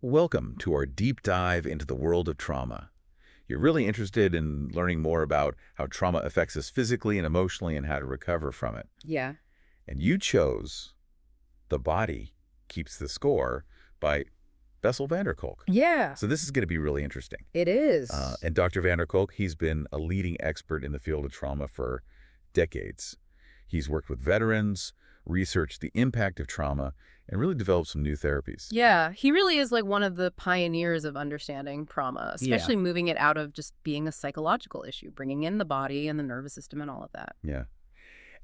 Welcome to our deep dive into the world of trauma. You're really interested in learning more about how trauma affects us physically and emotionally and how to recover from it. Yeah. And you chose The Body Keeps the Score by Bessel Kolk. Yeah, So this is going to be really interesting. it is. And Dr. Kolk, he's been a leading expert in the field of trauma for decades. He's worked with veterans, researched the impact of trauma, and really developed some new therapies. Yeah, he really is like one of the pioneers of understanding trauma, Yeah. especially moving it out of just being a psychological issue, bringing in the body and the nervous system and all of that. Yeah.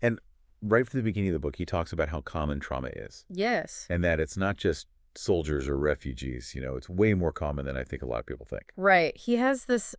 And right from the beginning of the book, he talks about how common trauma is Yes. and that it's not just soldiers or refugees. It's way more common than I think a lot of people think. Right. He has this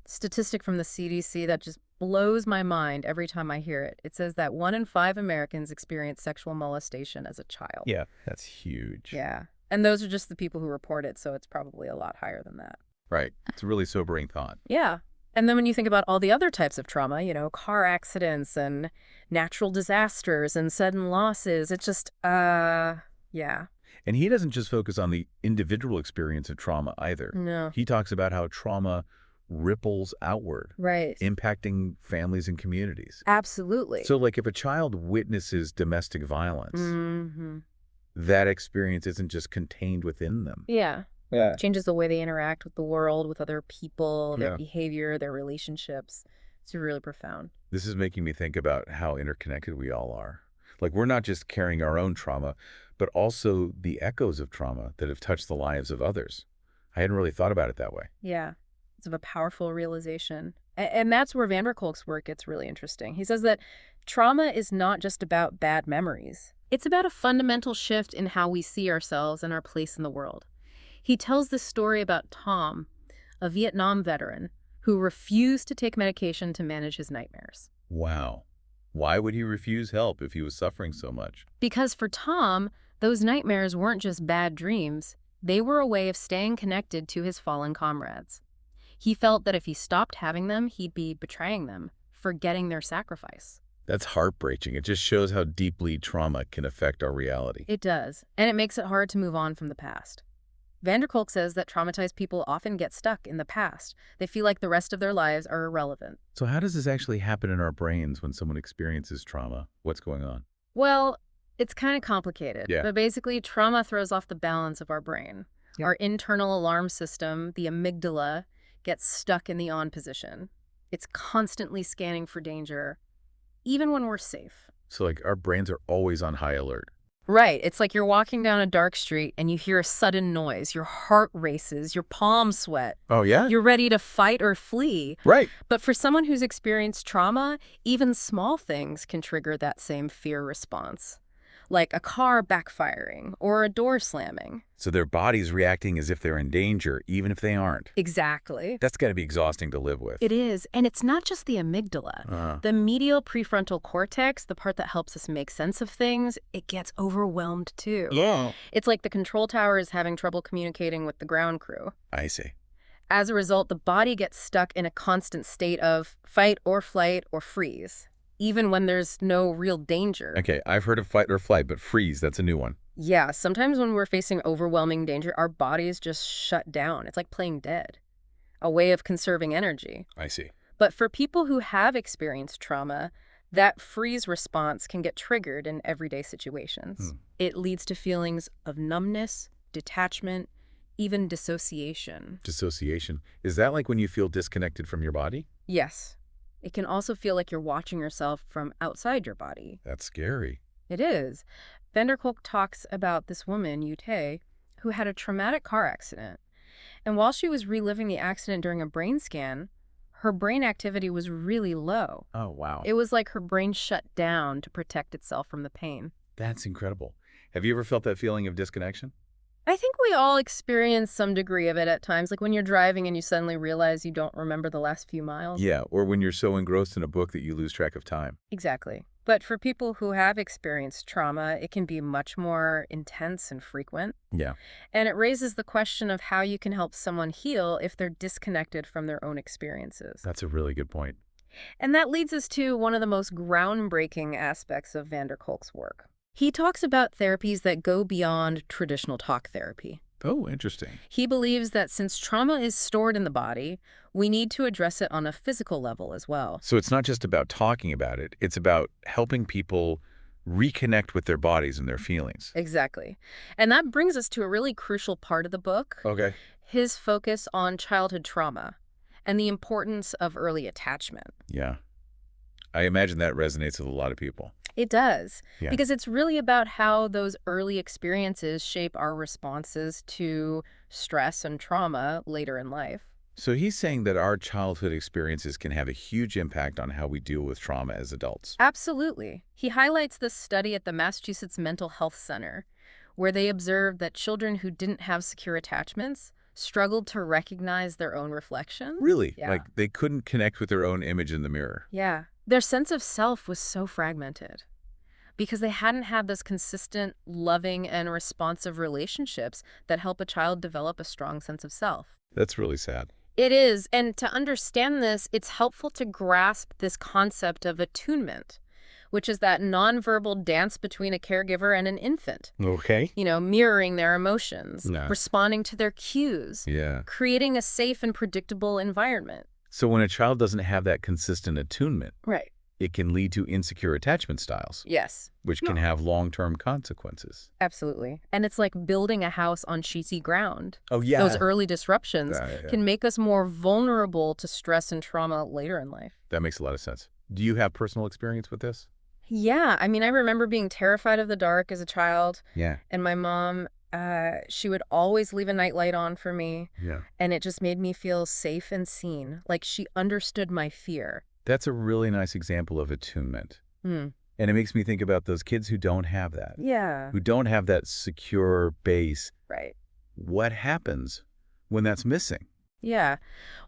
statistic from the CDC that just blows my mind every time I hear it. It says that 1 in 5 Americans experience sexual molestation as a child. Yeah, that's huge. Yeah. And those are just the people who report it, so it's probably a lot higher than that. Right. It's a really sobering thought. Yeah. And then when you think about all the other types of trauma, car accidents and natural disasters and sudden losses, it's just, yeah. And he doesn't just focus on the individual experience of trauma either. No. He talks about how trauma ripples outward, Right. impacting families and communities. Absolutely. So like if a child witnesses domestic violence, Mm-hmm. that experience isn't just contained within them. Yeah. Yeah. Changes the way they interact with the world, with other people, their Yeah. behavior, their relationships. It's really profound. This is making me think about how interconnected we all are. Like we're not just carrying our own trauma, but also the echoes of trauma that have touched the lives of others. I hadn't really thought about it that way. Yeah. It's a powerful realization. And that's where van der Kolk's work gets really interesting. He says that trauma is not just about bad memories. It's about a fundamental shift in how we see ourselves and our place in the world. He tells this story about Tom, a Vietnam veteran, who refused to take medication to manage his nightmares. Wow. Why would he refuse help if he was suffering so much? Because for Tom, those nightmares weren't just bad dreams. They were a way of staying connected to his fallen comrades. He felt that if he stopped having them, he'd be betraying them, forgetting their sacrifice. That's heartbreaking. It just shows how deeply trauma can affect our reality. It does, and it makes it hard to move on from the past. Van der Kolk says that traumatized people often get stuck in the past. They feel like the rest of their lives are irrelevant. So how does this actually happen in our brains when someone experiences trauma? What's going on? Well, it's kind of complicated, Yeah. but basically trauma throws off the balance of our brain. Yep. Our internal alarm system, the amygdala, gets stuck in the on position. It's constantly scanning for danger, even when we're safe. So like our brains are always on high alert. Right. It's like you're walking down a dark street and you hear a sudden noise. Your heart races, your palms sweat. Oh, yeah? You're ready to fight or flee. Right. But for someone who's experienced trauma, even small things can trigger that same fear response, like a car backfiring or a door slamming. So their body's reacting as if they're in danger, even if they aren't. Exactly. That's got to be exhausting to live with. It is. And it's not just the amygdala. The medial prefrontal cortex, the part that helps us make sense of things, it gets overwhelmed too. Yeah. It's like the control tower is having trouble communicating with the ground crew. I see. As a result, the body gets stuck in a constant state of fight or flight or freeze, even when there's no real danger. Okay, I've heard of fight or flight, but freeze, that's a new one. Yeah, sometimes when we're facing overwhelming danger, our bodies just shut down. It's like playing dead, a way of conserving energy. I see. But for people who have experienced trauma, that freeze response can get triggered in everyday situations. It leads to feelings of numbness, detachment, even dissociation. Dissociation. Is that like when you feel disconnected from your body? Yes. It can also feel like you're watching yourself from outside your body. That's scary. It is. Van der Kolk talks about this woman, Yute, who had a traumatic car accident. And while she was reliving the accident during a brain scan, her brain activity was really low. Oh, wow. It was like her brain shut down to protect itself from the pain. That's incredible. Have you ever felt that feeling of disconnection? I think we all experience some degree of it at times, like when you're driving and you suddenly realize you don't remember the last few miles. Yeah, or when you're so engrossed in a book that you lose track of time. Exactly. But for people who have experienced trauma, it can be much more intense and frequent. Yeah. And it raises the question of how you can help someone heal if they're disconnected from their own experiences. That's a really good point. And that leads us to one of the most groundbreaking aspects of van der Kolk's work. He talks about therapies that go beyond traditional talk therapy. Oh, interesting. He believes that since trauma is stored in the body, we need to address it on a physical level as well. So it's not just about talking about it. It's about helping people reconnect with their bodies and their feelings. Exactly. And that brings us to a really crucial part of the book, Okay. his focus on childhood trauma and the importance of early attachment. Yeah. I imagine that resonates with a lot of people. It does, Yeah. because it's really about how those early experiences shape our responses to stress and trauma later in life. So he's saying that our childhood experiences can have a huge impact on how we deal with trauma as adults. Absolutely. He highlights this study at the Massachusetts Mental Health Center, where they observed that children who didn't have secure attachments struggled to recognize their own reflection. Really? Yeah. Like they couldn't connect with their own image in the mirror. Yeah. Their sense of self was so fragmented because they hadn't had this consistent, loving, and responsive relationships that help a child develop a strong sense of self. That's really sad. It is, and to understand this, it's helpful to grasp this concept of attunement, which is that nonverbal dance between a caregiver and an infant. Okay. Mirroring their emotions, Yeah. responding to their cues, Yeah. creating a safe and predictable environment. So when a child doesn't have that consistent attunement, Right. it can lead to insecure attachment styles, Yes. which can have long-term consequences. Absolutely. And it's like building a house on shaky ground. Oh, yeah. Those early disruptions Yeah. can make us more vulnerable to stress and trauma later in life. That makes a lot of sense. Do you have personal experience with this? Yeah, I remember being terrified of the dark as a child, Yeah. and my mom, she would always leave a nightlight on for me, Yeah. and it just made me feel safe and seen, like she understood my fear. That's a really nice example of attunement. Hmm. And it makes me think about those kids who don't have that, Yeah, who don't have that secure base. right. What happens when that's missing? Yeah.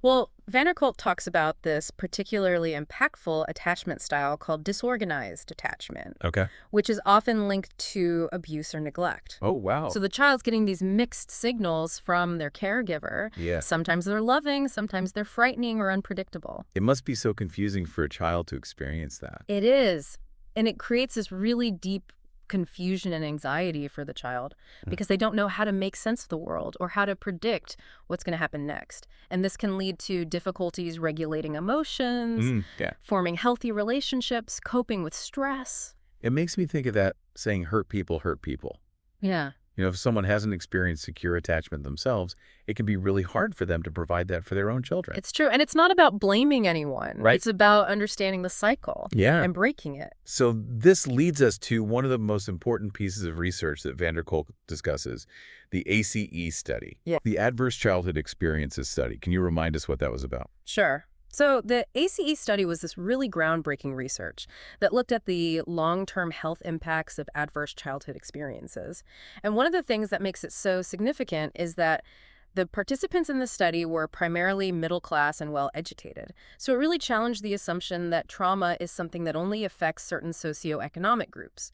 Well, Van der Kolk talks about this particularly impactful attachment style called disorganized attachment, Okay. which is often linked to abuse or neglect. Oh, wow. So the child's getting these mixed signals from their caregiver. Yeah. Sometimes they're loving, sometimes they're frightening or unpredictable. It must be so confusing for a child to experience that. It is. And it creates this really deep confusion and anxiety for the child because they don't know how to make sense of the world or how to predict what's going to happen next. And this can lead to difficulties regulating emotions, Yeah. forming healthy relationships, coping with stress. It makes me think of that saying, hurt people hurt people. Yeah. If someone hasn't experienced secure attachment themselves, it can be really hard for them to provide that for their own children. It's true. And it's not about blaming anyone. Right. It's about understanding the cycle Yeah. and breaking it. So this leads us to one of the most important pieces of research that Van der Kolk discusses, the ACE study. Yeah. The Adverse Childhood Experiences study. Can you remind us what that was about? Sure. So the ACE study was this really groundbreaking research that looked at the long-term health impacts of adverse childhood experiences. And one of the things that makes it so significant is that the participants in the study were primarily middle class and well-educated. So it really challenged the assumption that trauma is something that only affects certain socioeconomic groups.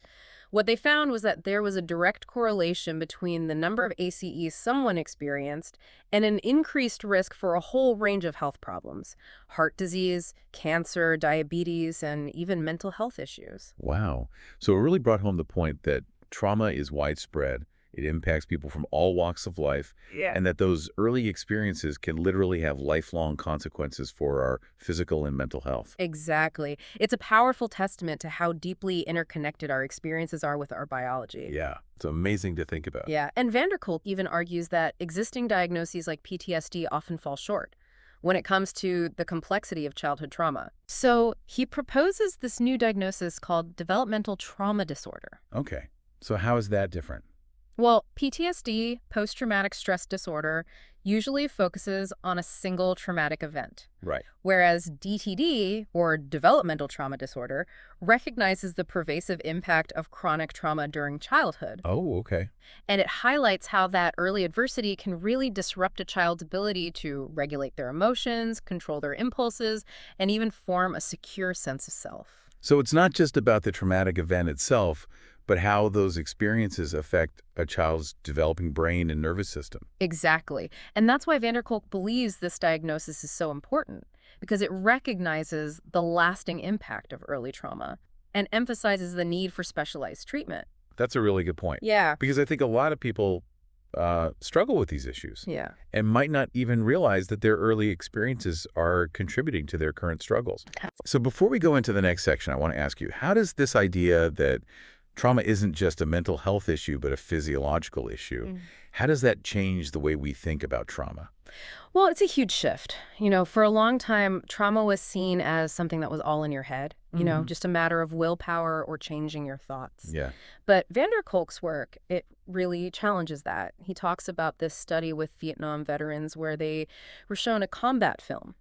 What they found was that there was a direct correlation between the number of ACEs someone experienced and an increased risk for a whole range of health problems: heart disease, cancer, diabetes, and even mental health issues. Wow. So it really brought home the point that trauma is widespread. It impacts people from all walks of life, and that those early experiences can literally have lifelong consequences for our physical and mental health. Exactly. It's a powerful testament to how deeply interconnected our experiences are with our biology. Yeah. It's amazing to think about. Yeah, and Van der Kolk even argues that existing diagnoses like PTSD often fall short when it comes to the complexity of childhood trauma. So he proposes this new diagnosis called developmental trauma disorder. Okay. So how is that different? Well, PTSD, post-traumatic stress disorder, usually focuses on a single traumatic event, Right. whereas DTD, or developmental trauma disorder, recognizes the pervasive impact of chronic trauma during childhood. Oh, okay. And it highlights how that early adversity can really disrupt a child's ability to regulate their emotions, control their impulses, and even form a secure sense of self. So it's not just about the traumatic event itself, but how those experiences affect a child's developing brain and nervous system. Exactly. And that's why Van der Kolk believes this diagnosis is so important, because it recognizes the lasting impact of early trauma and emphasizes the need for specialized treatment. That's a really good point. Yeah. Because I think a lot of people struggle with these issues Yeah. and might not even realize that their early experiences are contributing to their current struggles. So before we go into the next section, I want to ask you, how does this idea that trauma isn't just a mental health issue but a physiological issue, how does that change the way we think about trauma? Well, it's a huge shift. For a long time, trauma was seen as something that was all in your head, just a matter of willpower or changing your thoughts. Yeah. But van der Kolk's work, it really challenges that. He talks about this study with Vietnam veterans where they were shown a combat film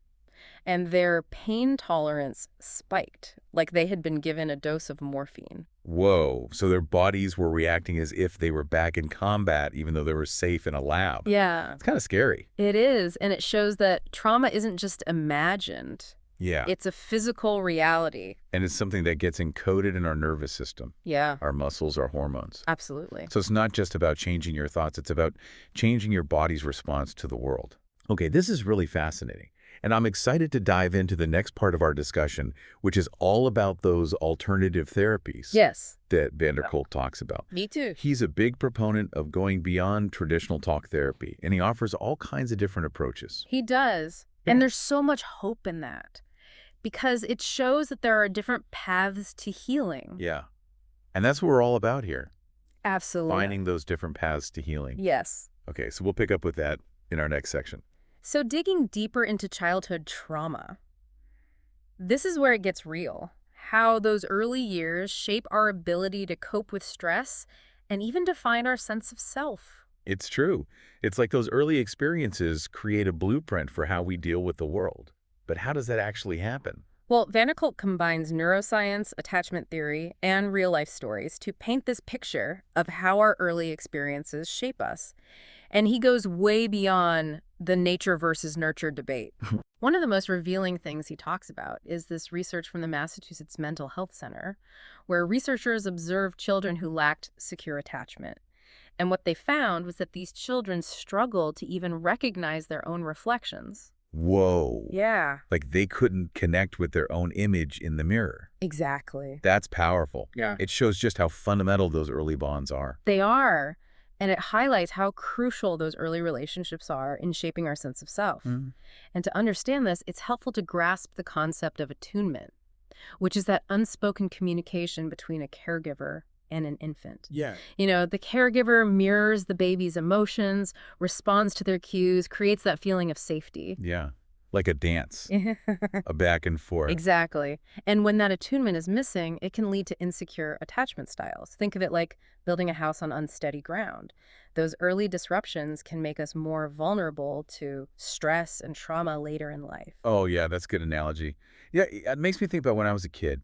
and their pain tolerance spiked, like they had been given a dose of morphine. Whoa. So their bodies were reacting as if they were back in combat, even though they were safe in a lab. Yeah, It's kind of scary. it is. And it shows that trauma isn't just imagined. Yeah. It's a physical reality. And it's something that gets encoded in our nervous system, Yeah, our muscles, our hormones. absolutely. So it's not just about changing your thoughts. It's about changing your body's response to the world. Okay, this is really fascinating. And I'm excited to dive into the next part of our discussion, which is all about those alternative therapies Yes. that van der Kolk talks about. Me too. He's a big proponent of going beyond traditional talk therapy, and he offers all kinds of different approaches. He does. And there's so much hope in that because it shows that there are different paths to healing. Yeah. And that's what we're all about here, Absolutely. finding those different paths to healing. Yes. Okay, so we'll pick up with that in our next section. So digging deeper into childhood trauma, this is where it gets real. How those early years shape our ability to cope with stress and even define our sense of self. It's true. It's like those early experiences create a blueprint for how we deal with the world. But how does that actually happen? Well, van der Kolk combines neuroscience, attachment theory, and real-life stories to paint this picture of how our early experiences shape us. And he goes way beyond the nature versus nurture debate. One of the most revealing things he talks about is this research from the Massachusetts Mental Health Center, where researchers observed children who lacked secure attachment. And what they found was that these children struggled to even recognize their own reflections. Whoa. Yeah. Like they couldn't connect with their own image in the mirror. Exactly. That's powerful. Yeah. It shows just how fundamental those early bonds are. They are. And it highlights how crucial those early relationships are in shaping our sense of self. And to understand this, it's helpful to grasp the concept of attunement, which is that unspoken communication between a caregiver and an infant. Yeah. The caregiver mirrors the baby's emotions, responds to their cues, creates that feeling of safety. Yeah. Like a dance, a back and forth. Exactly. And when that attunement is missing, it can lead to insecure attachment styles. Think of it like building a house on unsteady ground. Those early disruptions can make us more vulnerable to stress and trauma later in life. Oh, yeah, that's a good analogy. Yeah, it makes me think about when I was a kid.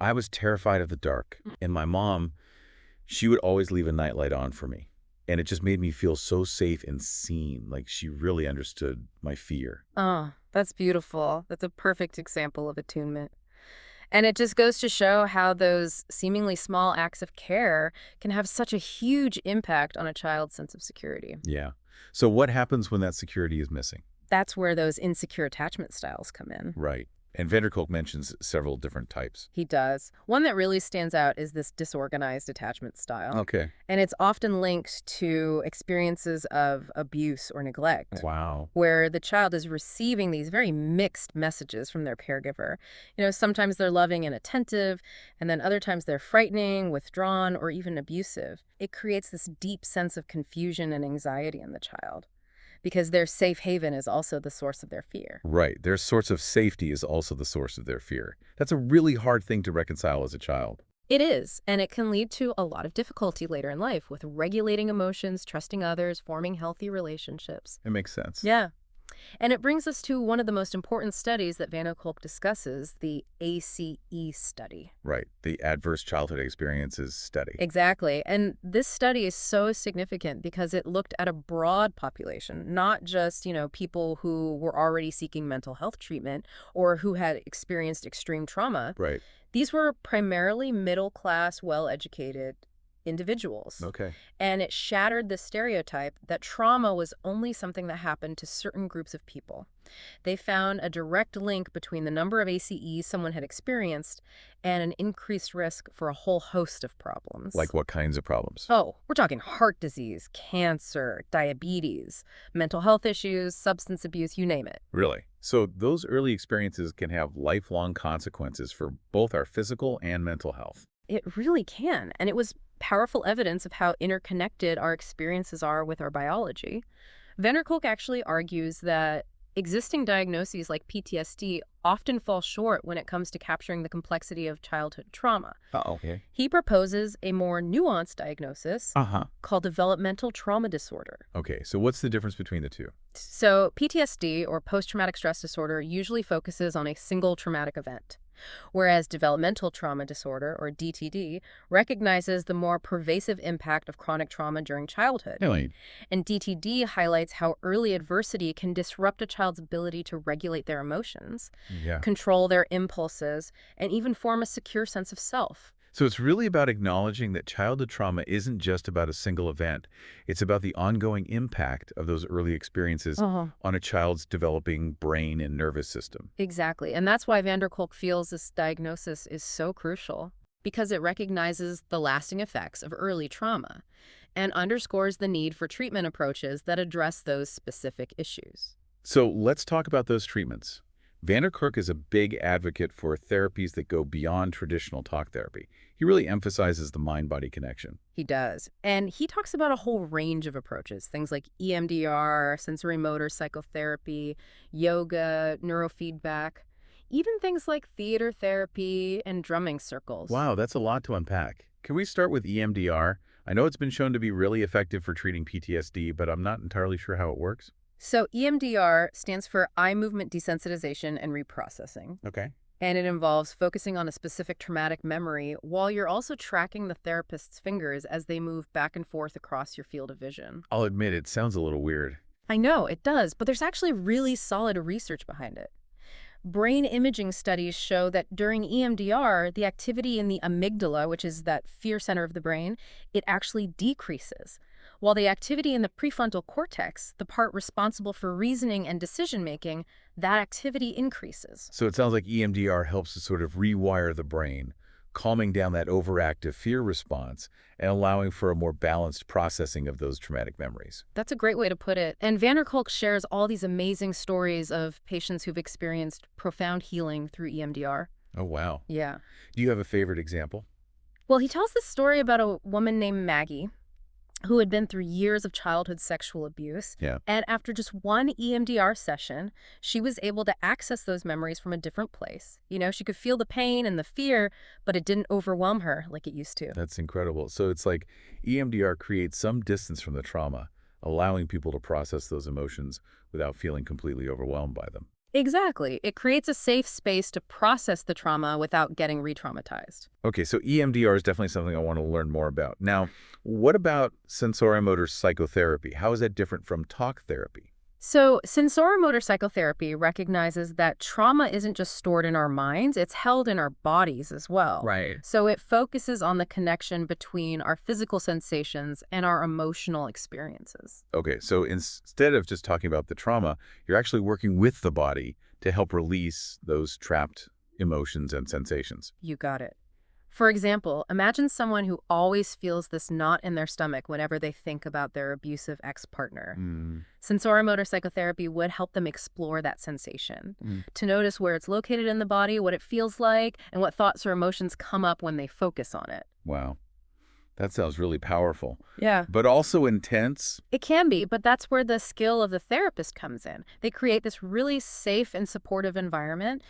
I was terrified of the dark, and my mom, she would always leave a nightlight on for me. And it just made me feel so safe and seen, like she really understood my fear. Oh, that's beautiful. That's a perfect example of attunement. And it just goes to show how those seemingly small acts of care can have such a huge impact on a child's sense of security. Yeah. So what happens when that security is missing? That's where those insecure attachment styles come in. Right. And van der Kolk mentions several different types. He does. One that really stands out is this disorganized attachment style. Okay. And it's often linked to experiences of abuse or neglect. Wow. Where the child is receiving these very mixed messages from their caregiver. Sometimes they're loving and attentive, and then other times they're frightening, withdrawn, or even abusive. It creates this deep sense of confusion and anxiety in the child, because their safe haven is also the source of their fear. Right. Their source of safety is also the source of their fear. That's a really hard thing to reconcile as a child. It is, and it can lead to a lot of difficulty later in life with regulating emotions, trusting others, forming healthy relationships. It makes sense. Yeah. And it brings us to one of the most important studies that van der Kolk discusses, the ACE study. Right. The Adverse Childhood Experiences Study. Exactly. And this study is so significant because it looked at a broad population, not just, people who were already seeking mental health treatment or who had experienced extreme trauma. Right. These were primarily middle-class, well-educated individuals. Okay. And it shattered the stereotype that trauma was only something that happened to certain groups of people. They found a direct link between the number of ACEs someone had experienced and an increased risk for a whole host of problems. Like what kinds of problems? Oh, we're talking heart disease, cancer, diabetes, mental health issues, substance abuse, you name it. Really? So those early experiences can have lifelong consequences for both our physical and mental health. It really can, and it was powerful evidence of how interconnected our experiences are with our biology. Kolk actually argues that existing diagnoses like PTSD often fall short when it comes to capturing the complexity of childhood trauma. Okay. He proposes a more nuanced diagnosis Uh-huh. called developmental trauma disorder. Okay, so what's the difference between the two? So PTSD, or post-traumatic stress disorder, usually focuses on a single traumatic event, whereas developmental trauma disorder, or DTD, recognizes the more pervasive impact of chronic trauma during childhood. Really? And DTD highlights how early adversity can disrupt a child's ability to regulate their emotions, Yeah. control their impulses, and even form a secure sense of self. So it's really about acknowledging that childhood trauma isn't just about a single event. It's about the ongoing impact of those early experiences Uh-huh. on a child's developing brain and nervous system. Exactly. And that's why Kolk feels this diagnosis is so crucial, because it recognizes the lasting effects of early trauma and underscores the need for treatment approaches that address those specific issues. So let's talk about those treatments. Kolk is a big advocate for therapies that go beyond traditional talk therapy. He really emphasizes the mind-body connection. He does. And he talks about a whole range of approaches, things like EMDR, sensory motor psychotherapy, yoga, neurofeedback, even things like theater therapy and drumming circles. Wow, that's a lot to unpack. Can we start with EMDR? I know it's been shown to be really effective for treating PTSD, but I'm not entirely sure how it works. So EMDR stands for eye movement desensitization and reprocessing. Okay. And it involves focusing on a specific traumatic memory while you're also tracking the therapist's fingers as they move back and forth across your field of vision. I'll admit it sounds a little weird. I know, it does, but there's actually really solid research behind it. Brain imaging studies show that during EMDR, the activity in the amygdala, which is that fear center of the brain, it actually decreases, while the activity in the prefrontal cortex, the part responsible for reasoning and decision-making, that activity increases. So it sounds like EMDR helps to sort of rewire the brain, calming down that overactive fear response and allowing for a more balanced processing of those traumatic memories. That's a great way to put it. And Kolk shares all these amazing stories of patients who've experienced profound healing through EMDR. Oh, wow. Yeah. Do you have a favorite example? Well, he tells this story about a woman named Maggie who had been through years of childhood sexual abuse. Yeah. And after just one EMDR session, she was able to access those memories from a different place. You know, she could feel the pain and the fear, but it didn't overwhelm her like it used to. That's incredible. So it's like EMDR creates some distance from the trauma, allowing people to process those emotions without feeling completely overwhelmed by them. Exactly. It creates a safe space to process the trauma without getting re-traumatized. Okay, so EMDR is definitely something I want to learn more about. Now, what about sensorimotor psychotherapy? How is that different from talk therapy? So sensoromotor psychotherapy recognizes that trauma isn't just stored in our minds, it's held in our bodies as well. Right. So it focuses on the connection between our physical sensations and our emotional experiences. Okay, so instead of just talking about the trauma, you're actually working with the body to help release those trapped emotions and sensations. You got it. For example, imagine someone who always feels this knot in their stomach whenever they think about their abusive ex-partner. Sensoromotor psychotherapy would help them explore that sensation, to notice where it's located in the body, what it feels like, and what thoughts or emotions come up when they focus on it. Wow, that sounds really powerful. Yeah. But also intense. It can be, but that's where the skill of the therapist comes in. They create this really safe and supportive environment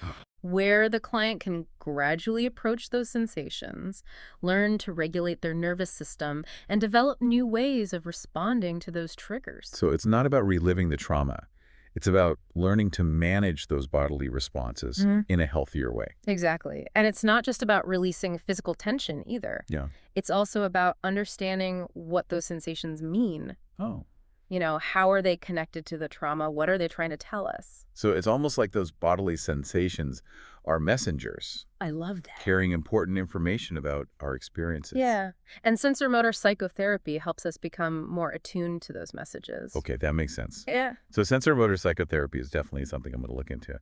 where the client can gradually approach those sensations, learn to regulate their nervous system, and develop new ways of responding to those triggers. So it's not about reliving the trauma. It's about learning to manage those bodily responses in a healthier way. Exactly. And it's not just about releasing physical tension either. Yeah. It's also about understanding what those sensations mean. Oh. How are they connected to the trauma? What are they trying to tell us? So it's almost like those bodily sensations are messengers, I love that. carrying important information about our experiences. Yeah. And sensorimotor psychotherapy helps us become more attuned to those messages. Okay, that makes sense. Yeah. So sensorimotor psychotherapy is definitely something I'm going to look into.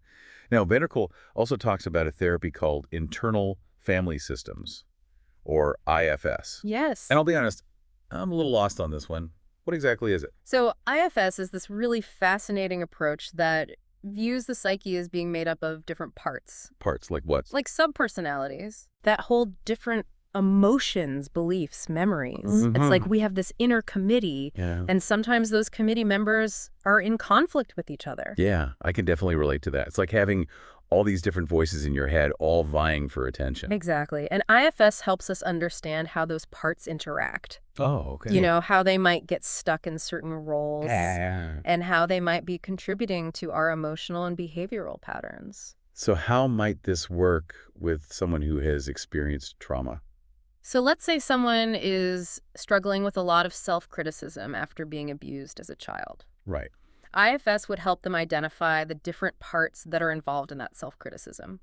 Now, Vanderkolk also talks about a therapy called internal family systems, or IFS. Yes. And I'll be honest, I'm a little lost on this one. What exactly is it? So IFS is this really fascinating approach that views the psyche as being made up of different parts. Parts like what? Like subpersonalities that hold different emotions, beliefs, memories. It's like we have this inner committee, and sometimes those committee members are in conflict with each other. Yeah, I can definitely relate to that. It's like having all these different voices in your head all vying for attention. Exactly. And IFS helps us understand how those parts interact. Oh, okay. How they might get stuck in certain roles and how they might be contributing to our emotional and behavioral patterns. So how might this work with someone who has experienced trauma? So let's say someone is struggling with a lot of self-criticism after being abused as a child. Right. IFS would help them identify the different parts that are involved in that self-criticism.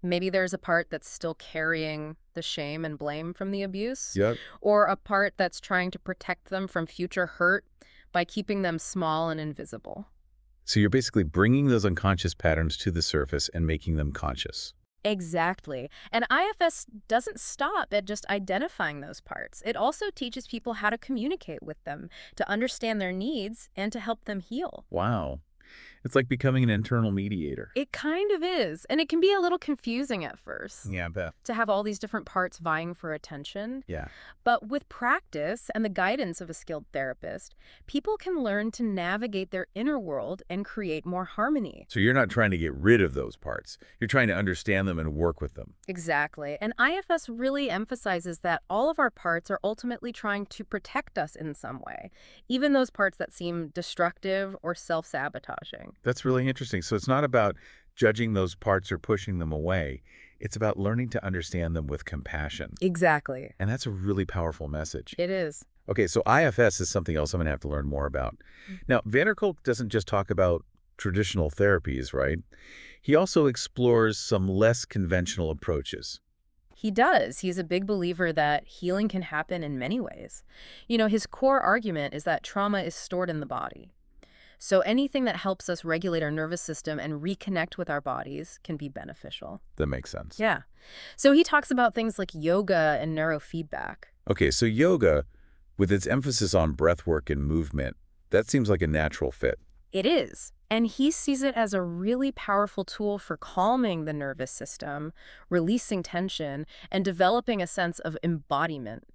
Maybe there's a part that's still carrying the shame and blame from the abuse, or a part that's trying to protect them from future hurt by keeping them small and invisible. So you're basically bringing those unconscious patterns to the surface and making them conscious. Exactly. And IFS doesn't stop at just identifying those parts. It also teaches people how to communicate with them, to understand their needs, and to help them heal. Wow. It's like becoming an internal mediator. It kind of is. And it can be a little confusing at first. Yeah, I bet. To have all these different parts vying for attention. Yeah. But with practice and the guidance of a skilled therapist, people can learn to navigate their inner world and create more harmony. So you're not trying to get rid of those parts. You're trying to understand them and work with them. Exactly. And IFS really emphasizes that all of our parts are ultimately trying to protect us in some way, even those parts that seem destructive or self-sabotaging. That's really interesting. So it's not about judging those parts or pushing them away. It's about learning to understand them with compassion. Exactly. And that's a really powerful message. It is. Okay, so IFS is something else I'm going to have to learn more about. Now, Vanderkolk doesn't just talk about traditional therapies, right? He also explores some less conventional approaches. He does. He's a big believer that healing can happen in many ways. His core argument is that trauma is stored in the body. So anything that helps us regulate our nervous system and reconnect with our bodies can be beneficial. That makes sense. Yeah. So he talks about things like yoga and neurofeedback. Okay, so yoga, with its emphasis on breath work and movement, that seems like a natural fit. It is. And he sees it as a really powerful tool for calming the nervous system, releasing tension, and developing a sense of embodiment.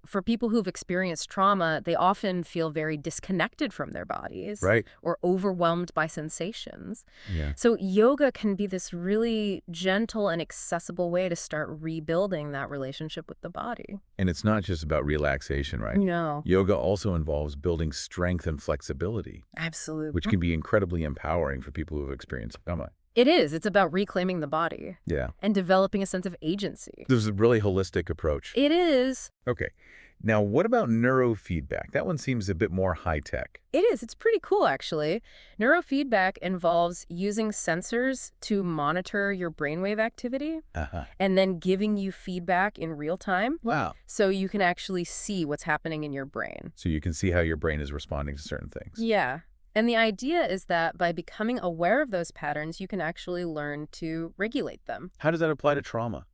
For people who've experienced trauma, they often feel very disconnected from their bodies. Right. Or overwhelmed by sensations. Yeah. So yoga can be this really gentle and accessible way to start rebuilding that relationship with the body. And it's not just about relaxation, right? No. Yoga also involves building strength and flexibility. Absolutely. Which can be incredibly empowering for people who have experienced trauma. It is. It's about reclaiming the body. Yeah. And developing a sense of agency. This is a really holistic approach. It is. Okay. Now, what about neurofeedback? That one seems a bit more high-tech. It is. It's pretty cool, actually. Neurofeedback involves using sensors to monitor your brainwave activity and then giving you feedback in real time. Wow. So you can actually see what's happening in your brain. So you can see how your brain is responding to certain things. Yeah. And the idea is that by becoming aware of those patterns, you can actually learn to regulate them. How does that apply to trauma?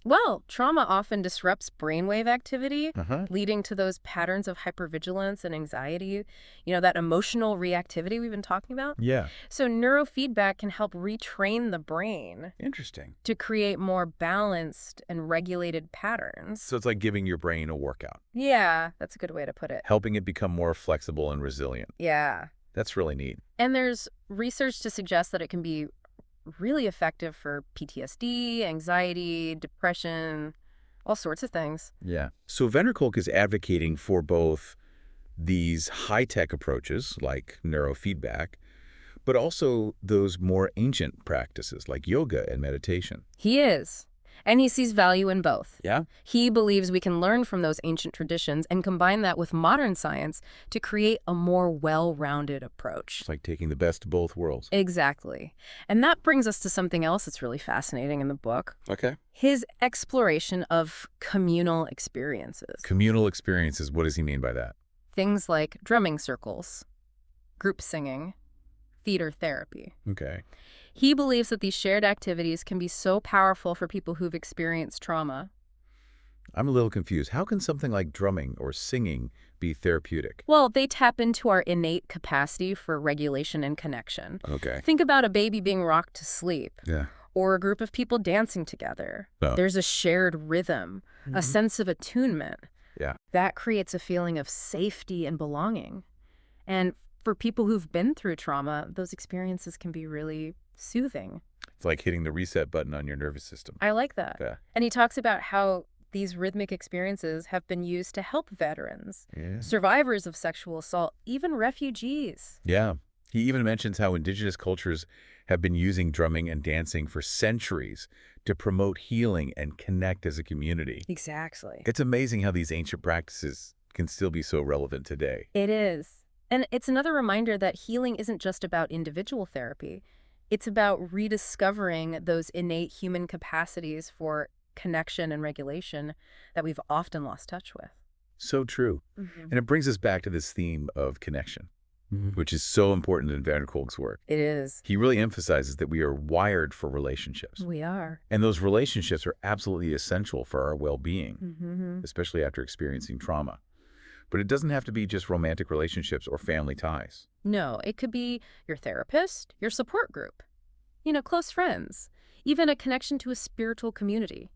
Well, trauma often disrupts brainwave activity, leading to those patterns of hypervigilance and anxiety, that emotional reactivity we've been talking about. Yeah. So neurofeedback can help retrain the brain. Interesting. To create more balanced and regulated patterns. So it's like giving your brain a workout. Yeah, that's a good way to put it. Helping it become more flexible and resilient. Yeah. That's really neat. And there's research to suggest that it can be really effective for PTSD, anxiety, depression, all sorts of things. Yeah. So Vanderkolk is advocating for both these high-tech approaches like neurofeedback, but also those more ancient practices like yoga and meditation. He is. And he sees value in both. Yeah? He believes we can learn from those ancient traditions and combine that with modern science to create a more well-rounded approach. It's like taking the best of both worlds. Exactly. And that brings us to something else that's really fascinating in the book. Okay. His exploration of communal experiences. Communal experiences, what does he mean by that? Things like drumming circles, group singing, theater therapy. Okay. He believes that these shared activities can be so powerful for people who've experienced trauma. I'm a little confused. How can something like drumming or singing be therapeutic? Well, they tap into our innate capacity for regulation and connection. Okay. Think about a baby being rocked to sleep. Yeah. Or a group of people dancing together. Oh. There's a shared rhythm, a sense of attunement. Yeah. That creates a feeling of safety and belonging. And for people who've been through trauma, those experiences can be really soothing. It's like hitting the reset button on your nervous system. I like that. Yeah. And he talks about how these rhythmic experiences have been used to help veterans, survivors of sexual assault, even refugees. Yeah. He even mentions how indigenous cultures have been using drumming and dancing for centuries to promote healing and connect as a community. Exactly. It's amazing how these ancient practices can still be so relevant today. It is. And it's another reminder that healing isn't just about individual therapy. It's about rediscovering those innate human capacities for connection and regulation that we've often lost touch with. So true. And it brings us back to this theme of connection, which is so important in Van der Kolk's work. It is. He really emphasizes that we are wired for relationships. We are. And those relationships are absolutely essential for our well-being, especially after experiencing trauma. But it doesn't have to be just romantic relationships or family ties. No, it could be your therapist, your support group, close friends, even a connection to a spiritual community,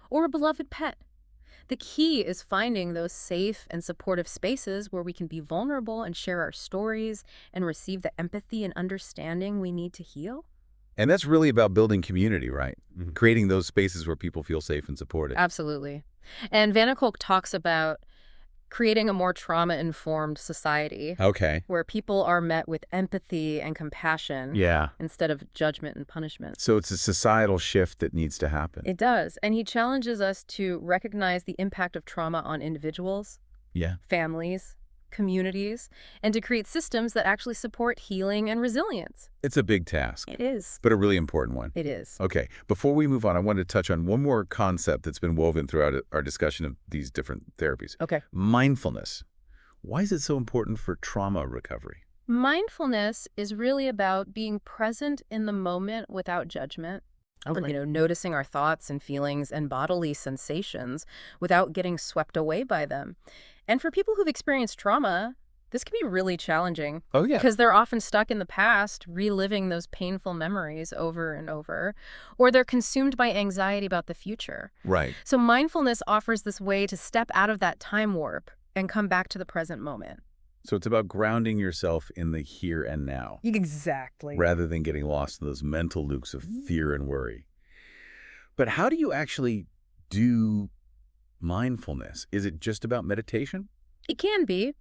or a beloved pet. The key is finding those safe and supportive spaces where we can be vulnerable and share our stories and receive the empathy and understanding we need to heal. And that's really about building community, right? Creating those spaces where people feel safe and supported. Absolutely. And Van der Kolk talks about creating a more trauma-informed society. Okay. Where people are met with empathy and compassion. Yeah. Instead of judgment and punishment. So it's a societal shift that needs to happen. It does. And he challenges us to recognize the impact of trauma on individuals, families, communities, and to create systems that actually support healing and resilience. It's a big task. It is. But a really important one. It is. Okay. Before we move on, I wanted to touch on one more concept that's been woven throughout our discussion of these different therapies. Okay. Mindfulness. Why is it so important for trauma recovery? Mindfulness is really about being present in the moment without judgment. Okay. Noticing our thoughts and feelings and bodily sensations without getting swept away by them. And for people who've experienced trauma, this can be really challenging. Oh, yeah. Because they're often stuck in the past, reliving those painful memories over and over, or they're consumed by anxiety about the future. Right. So mindfulness offers this way to step out of that time warp and come back to the present moment. So it's about grounding yourself in the here and now. Exactly. Rather than getting lost in those mental loops of fear and worry. But how do you actually do mindfulness? Is it just about meditation? It can be,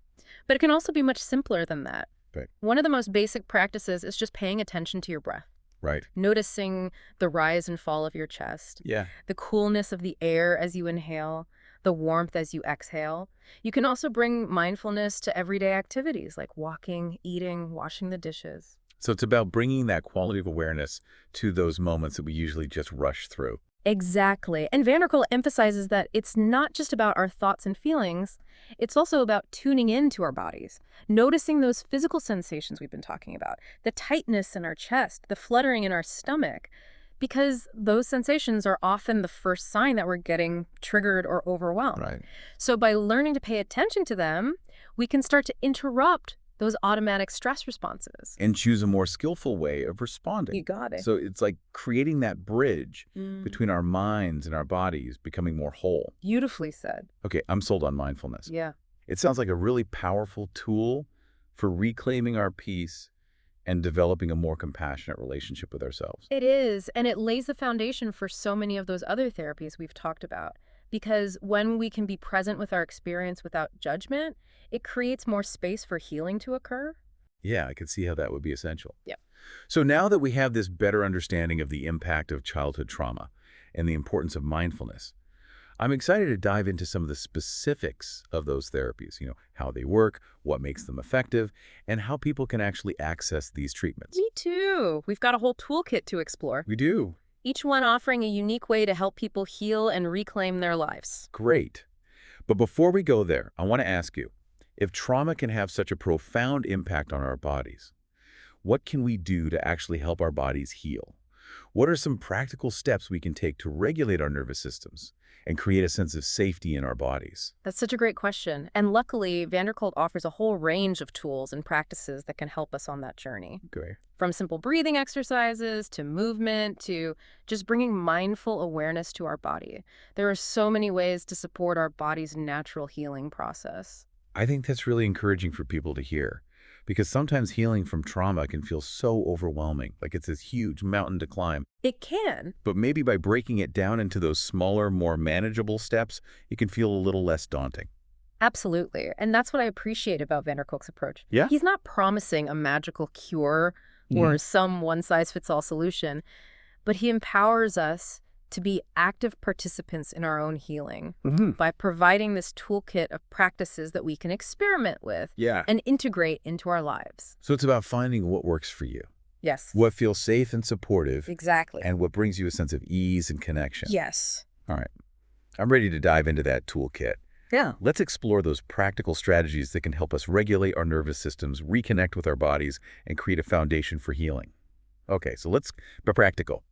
but it can also be much simpler than that. Right. One of the most basic practices is just paying attention to your breath. Right. Noticing the rise and fall of your chest. Yeah. The coolness of the air as you inhale. The warmth as you exhale. You can also bring mindfulness to everyday activities like walking, eating, washing the dishes. So it's about bringing that quality of awareness to those moments that we usually just rush through. Exactly. And Van der Kolk emphasizes that it's not just about our thoughts and feelings, it's also about tuning into our bodies, noticing those physical sensations we've been talking about, the tightness in our chest, the fluttering in our stomach, because those sensations are often the first sign that we're getting triggered or overwhelmed. Right. So by learning to pay attention to them, we can start to interrupt those automatic stress responses. And choose a more skillful way of responding. You got it. So it's like creating that bridge between our minds and our bodies, becoming more whole. Beautifully said. Okay, I'm sold on mindfulness. Yeah. It sounds like a really powerful tool for reclaiming our peace and developing a more compassionate relationship with ourselves. It is, and it lays the foundation for so many of those other therapies we've talked about. Because when we can be present with our experience without judgment, it creates more space for healing to occur. Yeah, I could see how that would be essential. Yeah. So now that we have this better understanding of the impact of childhood trauma and the importance of mindfulness. I'm excited to dive into some of the specifics of those therapies, how they work, what makes them effective, and how people can actually access these treatments. Me too. We've got a whole toolkit to explore, We do. each one offering a unique way to help people heal and reclaim their lives. Great. But before we go there, I want to ask you, if trauma can have such a profound impact on our bodies, what can we do to actually help our bodies heal? What are some practical steps we can take to regulate our nervous systems and create a sense of safety in our bodies? That's such a great question. And luckily, Kolk offers a whole range of tools and practices that can help us on that journey. Okay. From simple breathing exercises to movement to just bringing mindful awareness to our body. There are so many ways to support our body's natural healing process. I think that's really encouraging for people to hear, because sometimes healing from trauma can feel so overwhelming, like it's this huge mountain to climb. It can. But maybe by breaking it down into those smaller, more manageable steps, it can feel a little less daunting. Absolutely. And that's what I appreciate about Kolk's approach. Yeah? He's not promising a magical cure or some one-size-fits-all solution, but he empowers us to be active participants in our own healing by providing this toolkit of practices that we can experiment with and integrate into our lives. So it's about finding what works for you, Yes. what feels safe and supportive, Exactly. and what brings you a sense of ease and connection. Yes. All right. I'm ready to dive into that toolkit. Yeah. Let's explore those practical strategies that can help us regulate our nervous systems, reconnect with our bodies, and create a foundation for healing. Okay, so let's be practical.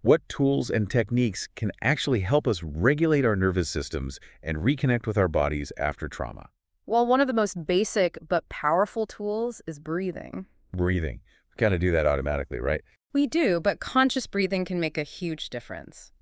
What tools and techniques can actually help us regulate our nervous systems and reconnect with our bodies after trauma? Well, one of the most basic but powerful tools is breathing. Breathing. We kind of do that automatically, right? We do, but conscious breathing can make a huge difference.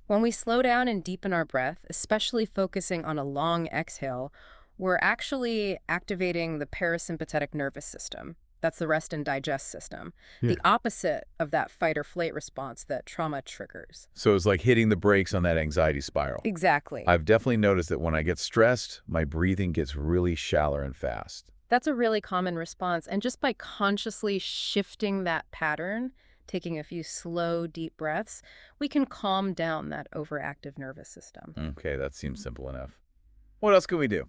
When we slow down and deepen our breath, especially focusing on a long exhale, we're actually activating the parasympathetic nervous system. That's the rest and digest system. Yeah. The opposite of that fight or flight response that trauma triggers. So it's like hitting the brakes on that anxiety spiral. Exactly. I've definitely noticed that when I get stressed, my breathing gets really shallow and fast. That's a really common response. And just by consciously shifting that pattern, taking a few slow, deep breaths, we can calm down that overactive nervous system. Okay, that seems simple enough. What else can we do?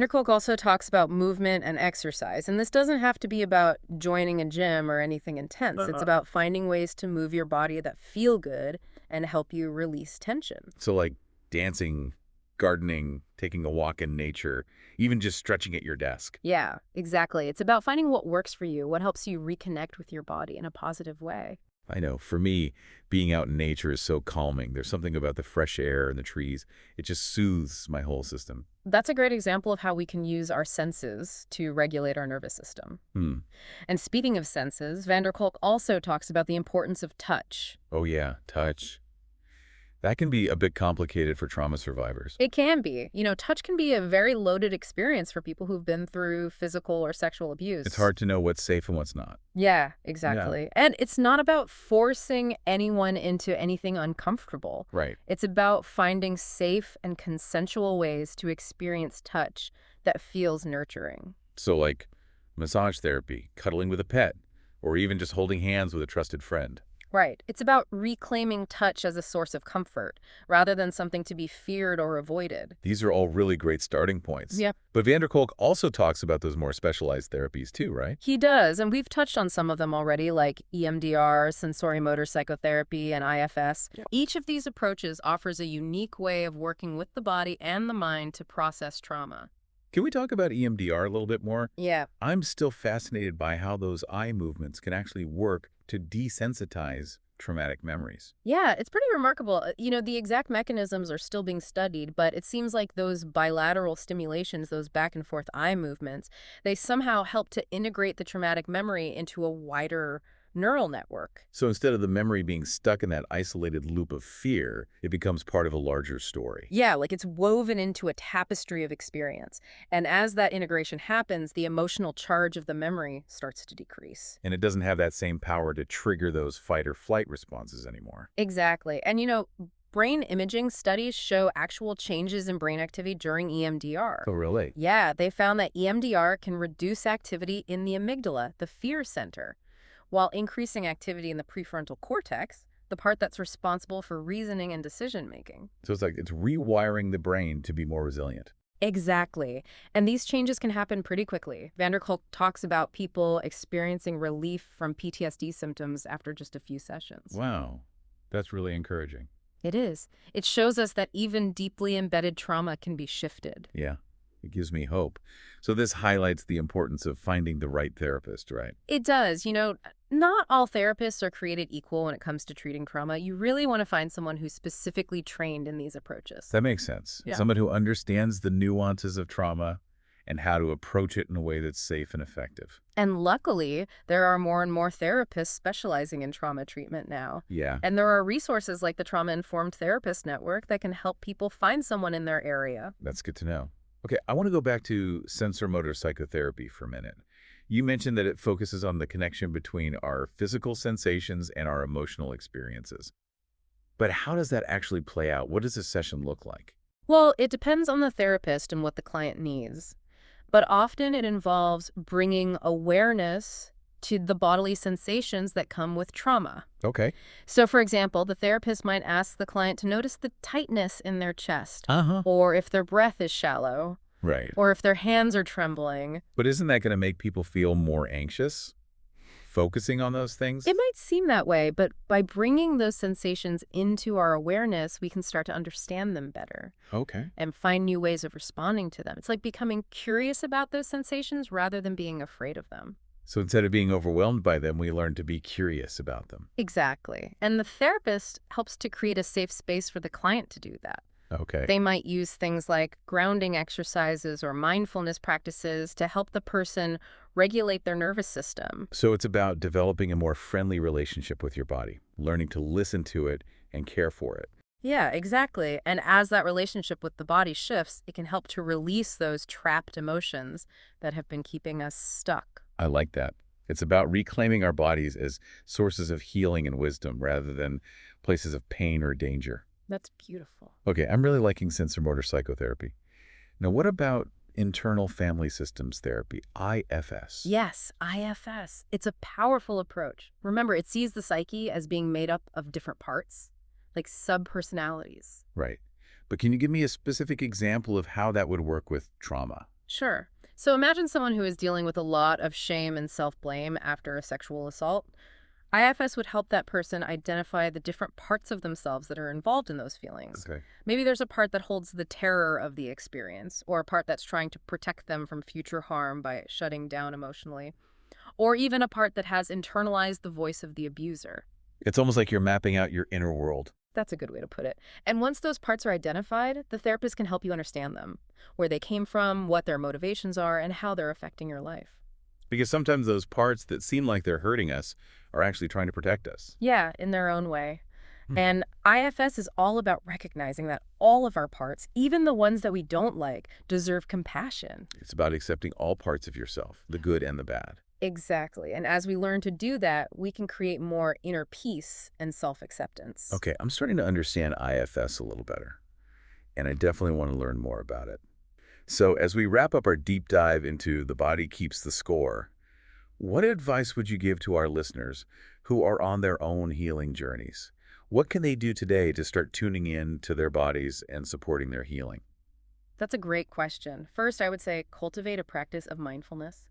Kolk also talks about movement and exercise, and this doesn't have to be about joining a gym or anything intense. It's about finding ways to move your body that feel good and help you release tension. So like dancing, gardening, taking a walk in nature, even just stretching at your desk. Yeah, exactly. It's about finding what works for you, what helps you reconnect with your body in a positive way. I know, for me, being out in nature is so calming. There's something about the fresh air and the trees. It just soothes my whole system. That's a great example of how we can use our senses to regulate our nervous system. And speaking of senses, Kolk also talks about the importance of touch. Oh yeah, touch. That can be a bit complicated for trauma survivors. It can be. Touch can be a very loaded experience for people who've been through physical or sexual abuse. It's hard to know what's safe and what's not. Yeah, exactly. And it's not about forcing anyone into anything uncomfortable. Right. It's about finding safe and consensual ways to experience touch that feels nurturing. So like massage therapy, cuddling with a pet, or even just holding hands with a trusted friend. Right. It's about reclaiming touch as a source of comfort, rather than something to be feared or avoided. These are all really great starting points. Yep. But Kolk also talks about those more specialized therapies too, right? He does, and we've touched on some of them already, like EMDR, sensorimotor psychotherapy, and IFS. Yep. Each of these approaches offers a unique way of working with the body and the mind to process trauma. Can we talk about EMDR a little bit more? Yeah. I'm still fascinated by how those eye movements can actually work to desensitize traumatic memories. Yeah, it's pretty remarkable. The exact mechanisms are still being studied, but it seems like those bilateral stimulations, those back and forth eye movements, they somehow help to integrate the traumatic memory into a wider neural network. So instead of the memory being stuck in that isolated loop of fear, it becomes part of a larger story. Yeah, like it's woven into a tapestry of experience. And as that integration happens, the emotional charge of the memory starts to decrease. And it doesn't have that same power to trigger those fight or flight responses anymore. Exactly. And brain imaging studies show actual changes in brain activity during EMDR. Oh, really? Yeah, they found that EMDR can reduce activity in the amygdala, the fear center, while increasing activity in the prefrontal cortex, the part that's responsible for reasoning and decision-making. So it's rewiring the brain to be more resilient. Exactly. And these changes can happen pretty quickly. Kolk talks about people experiencing relief from PTSD symptoms after just a few sessions. Wow, that's really encouraging. It is. It shows us that even deeply embedded trauma can be shifted. Yeah, it gives me hope. So this highlights the importance of finding the right therapist, right? It does. Not all therapists are created equal when it comes to treating trauma. You really want to find someone who's specifically trained in these approaches. That makes sense. Yeah. Someone who understands the nuances of trauma and how to approach it in a way that's safe and effective. And luckily, there are more and more therapists specializing in trauma treatment now. Yeah. And there are resources like the Trauma-Informed Therapist Network that can help people find someone in their area. That's good to know. Okay, I want to go back to sensor-motor psychotherapy for a minute. You mentioned that it focuses on the connection between our physical sensations and our emotional experiences. But how does that actually play out? What does a session look like? Well, it depends on the therapist and what the client needs. But often it involves bringing awareness to the bodily sensations that come with trauma. Okay. So, for example, the therapist might ask the client to notice the tightness in their chest, Uh-huh. or if their breath is shallow, Right. or if their hands are trembling. But isn't that going to make people feel more anxious, focusing on those things? It might seem that way, but by bringing those sensations into our awareness, we can start to understand them better Okay. and find new ways of responding to them. It's like becoming curious about those sensations rather than being afraid of them. So instead of being overwhelmed by them, we learn to be curious about them. Exactly. And the therapist helps to create a safe space for the client to do that. Okay. They might use things like grounding exercises or mindfulness practices to help the person regulate their nervous system. So it's about developing a more friendly relationship with your body, learning to listen to it and care for it. Yeah, exactly. And as that relationship with the body shifts, it can help to release those trapped emotions that have been keeping us stuck. I like that. It's about reclaiming our bodies as sources of healing and wisdom rather than places of pain or danger. That's beautiful. Okay, I'm really liking sensor-motor psychotherapy. Now, what about internal family systems therapy, IFS? Yes, IFS. It's a powerful approach. Remember, it sees the psyche as being made up of different parts, like sub-personalities. Right. But can you give me a specific example of how that would work with trauma? Sure. So imagine someone who is dealing with a lot of shame and self-blame after a sexual assault. IFS would help that person identify the different parts of themselves that are involved in those feelings. Okay. Maybe there's a part that holds the terror of the experience, or a part that's trying to protect them from future harm by shutting down emotionally, or even a part that has internalized the voice of the abuser. It's almost like you're mapping out your inner world. That's a good way to put it. And once those parts are identified, the therapist can help you understand them, where they came from, what their motivations are, and how they're affecting your life. Because sometimes those parts that seem like they're hurting us are actually trying to protect us. Yeah, in their own way. And IFS is all about recognizing that all of our parts, even the ones that we don't like, deserve compassion. It's about accepting all parts of yourself, the good and the bad. Exactly. And as we learn to do that, we can create more inner peace and self-acceptance. Okay, I'm starting to understand IFS a little better, and I definitely want to learn more about it. So as we wrap up our deep dive into The Body Keeps the Score, what advice would you give to our listeners who are on their own healing journeys? What can they do today to start tuning in to their bodies and supporting their healing? That's a great question. First, I would say cultivate a practice of mindfulness.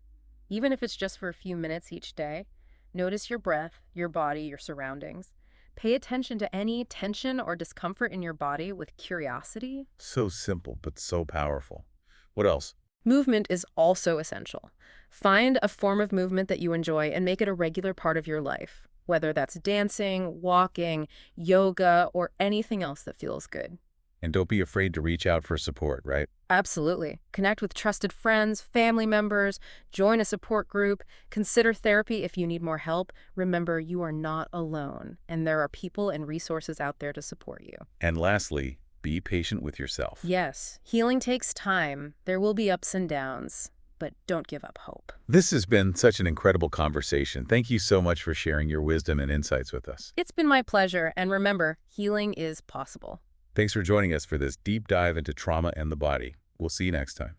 Even if it's just for a few minutes each day, notice your breath, your body, your surroundings. Pay attention to any tension or discomfort in your body with curiosity. So simple, but so powerful. What else? Movement is also essential. Find a form of movement that you enjoy and make it a regular part of your life, whether that's dancing, walking, yoga, or anything else that feels good. And don't be afraid to reach out for support, right? Absolutely. Connect with trusted friends, family members, join a support group, consider therapy if you need more help. Remember, you are not alone, and there are people and resources out there to support you. And lastly, be patient with yourself. Yes, healing takes time. There will be ups and downs, but don't give up hope. This has been such an incredible conversation. Thank you so much for sharing your wisdom and insights with us. It's been my pleasure, and remember, healing is possible. Thanks for joining us for this deep dive into trauma and the body. We'll see you next time.